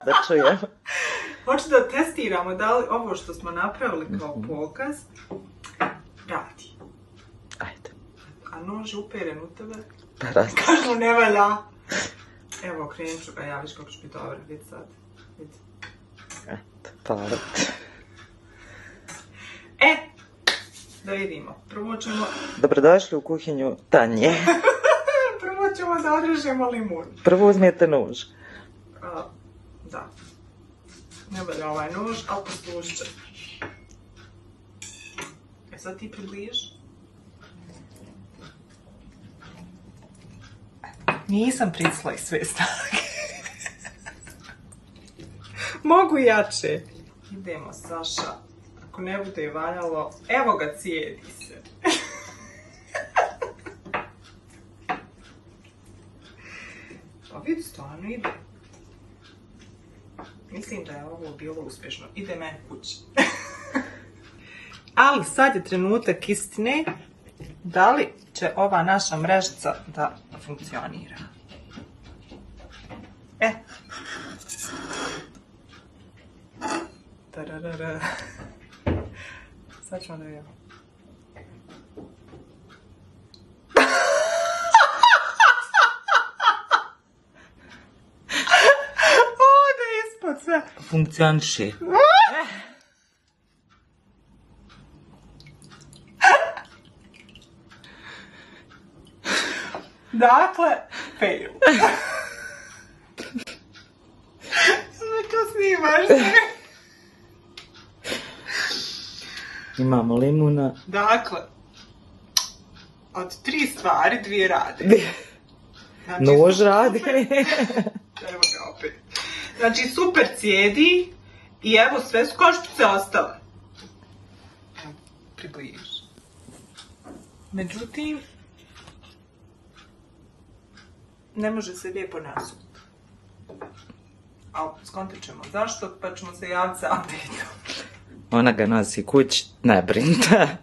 Da čujem. Hoću da testiramo da li ovo što smo napravili kao pokaz radi. Ajde. A nož je uperen u tebe. Pa radi. Kažu ne valja. Evo, krenut ću ga, ja viš kako ću biti dobro. Vidi sad. Vidi. Eto, hvala. Da vidimo. Prvo ćemo... Dobrodošli u kuhinju Tanje. Prvo ćemo da odrežemo limun. Prvo uzmijete nož. Da. Ne valja ovaj nož, ali poslušat će. Sad ti približiš. Nisam pricla iz sve snage. Mogu jače. Idemo, Saša. Ako ne bude valjalo, evo ga, cijedi se. Pa vidi, stvarno ide. Mislim da je ovo bilo uspješno. Ide meni kući. Ali sad je trenutak istine. Da li će ova naša mrežica da funkcionira? Tararara. Sad ćemo da vidimo. Ode ispod sve. Funkcioniše. Dakle, fail. Sve to snimaš. Imamo limuna. Dakle, od 3 stvari 2 rade. Znači, Nož radi. Evo ga opet. Znači, super cijedi i evo sve su košpice ostale. Evo, približiš. Međutim, ne može se lijepo nasuti. Ali skontat ćemo zašto, pa ćemo se javiti sa update-om. Ona ga nosi kući, ne brinite.